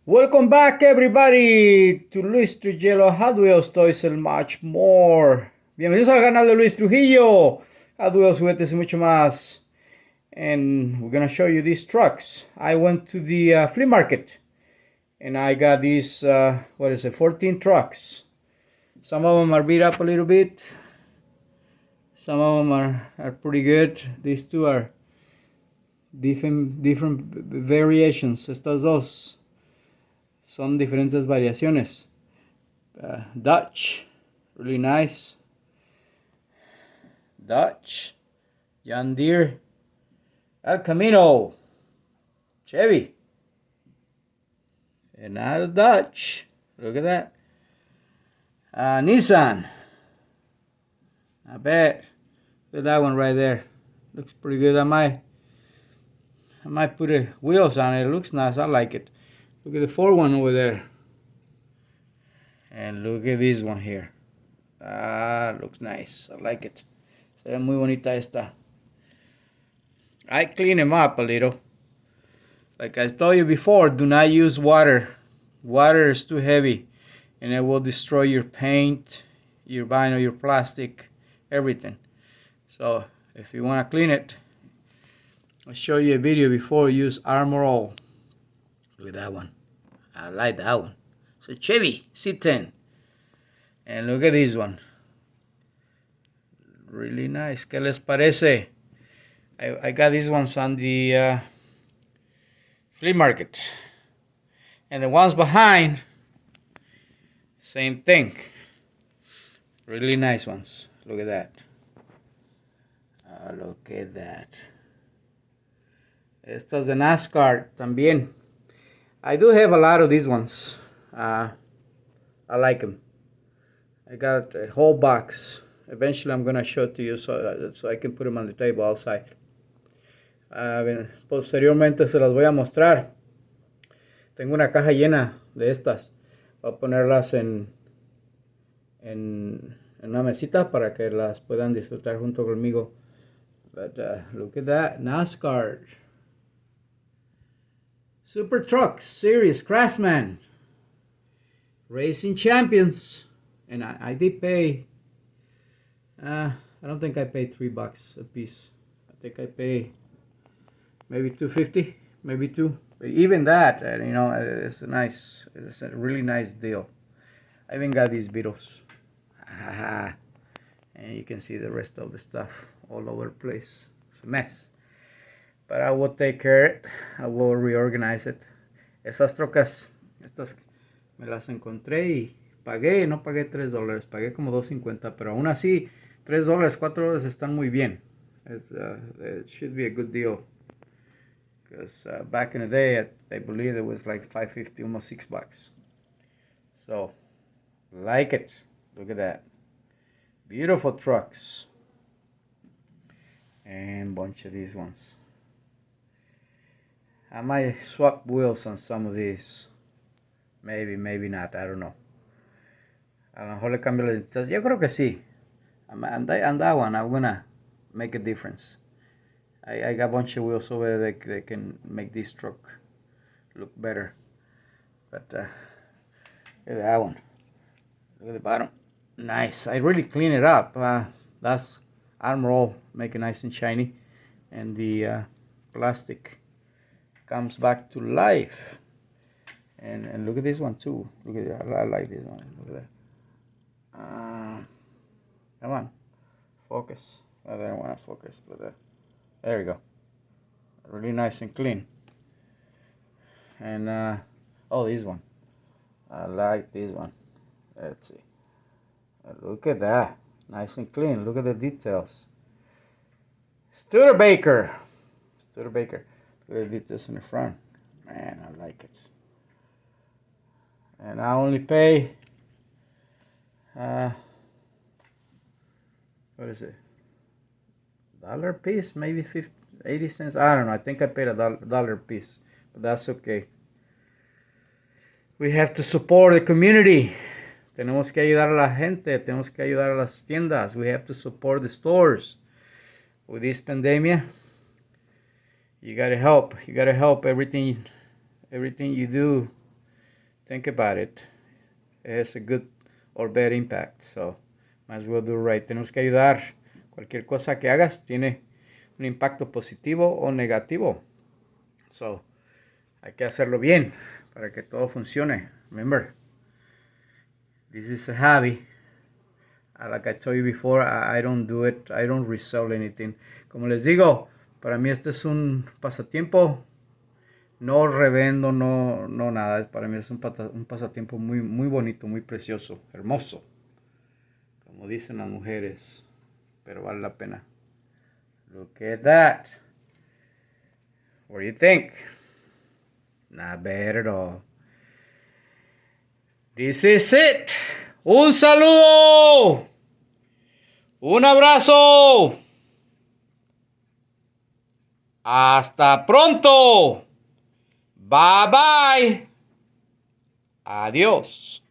Welcome back, everybody, to Luis Trujillo Hot Wheels, Toys and much more. Bienvenidos al canal de Luis Trujillo, Hot Wheels, juguetes y mucho más. And we're gonna show you these trucks. I went to the flea market and I got these, 14 trucks. Some of them are beat up a little bit. Some of them are pretty good. These two are different variations. Estas dos son diferentes variaciones. Dutch, really nice. Dutch, John Deere, El Camino, Chevy, and not a Dutch. Look at that. Nissan. I bet. Look at that one right there. Looks pretty good. I might put wheels on it. It looks nice. I like it. Look at the Ford one over there. And look at this one here. Looks nice. I like it. Se ve muy bonita esta. I clean them up a little. Like I told you before, do not use water. Water is too heavy and it will destroy your paint, your vinyl, your plastic, everything. So if you want to clean it, I'll show you a video before you use Armor All. Look at that one. I like that one. It's a Chevy C10. And look at this one. Really nice. ¿Qué les parece? I got these ones on the flea market. And the ones behind, same thing. Really nice ones. Look at that. Look at that. Estas de NASCAR también. I do have a lot of these ones. I like them. I got a whole box. Eventually I'm going to show it to you so I can put them on the table outside. Posteriormente se las voy a mostrar. Tengo una caja llena de estas. Voy a ponerlas en una mesita para que las puedan disfrutar junto conmigo. But look at that. NASCAR. Super Truck Series Craftsman. Racing Champions. And I did pay, I don't think I paid $3 a piece. I think I paid maybe $2.50, maybe $2. But even that, it's a really nice deal. I even got these Beetles. And you can see the rest of the stuff all over the place. It's a mess. But I will take care of it. I will reorganize it. Esas trocas, estas me las encontré y no pagué $3, pagué como $2.50, pero aún así, $3, $4 están muy bien. It should be a good deal. Because back in the day, I believe it was like $5.50, almost $6. So, like it. Look at that. Beautiful trucks. And bunch of these ones. I might swap wheels on some of these. Maybe, maybe not. I don't know. A lo mejor le cambio las llantas. Yo creo que sí. On that one, I'm gonna make a difference. I got a bunch of wheels over there that can make this truck look better. But look at that one. Look at the bottom. Nice. I really clean it up. That's Armor All, make it nice and shiny. And the plastic comes back to life. And look at this one too. Look at that. I like this one. Look at that. Come on, focus. I don't want to focus, but there we go. Really nice and clean. And this one. I like this one. Let's see. Look at that, nice and clean. Look at the details. Studebaker. Look at the details in the front. Man, I like it. And I only pay. What is it? $1 a piece, maybe 80 cents. I don't know. I think I paid $1 a piece, but that's okay. We have to support the community. Tenemos que ayudar a la gente. Tenemos que ayudar a las tiendas. We have to support the stores. With this pandemic, you gotta help. You gotta help everything you do think about it, it has a good or bad impact. So, might as well do right. Tenemos que ayudar. Cualquier cosa que hagas tiene un impacto positivo o negativo. So, hay que hacerlo bien para que todo funcione. Remember, this is a hobby. Like I told you before, I don't do it. I don't resell anything. Como les digo, para mí este es un pasatiempo. No revendo, no nada. Para mí es un pasatiempo muy, muy bonito, muy precioso, hermoso. Como dicen las mujeres. Pero vale la pena. Look at that. What do you think? Not bad at all. This is it. Un saludo. Un abrazo. Hasta pronto. Bye bye. Adiós.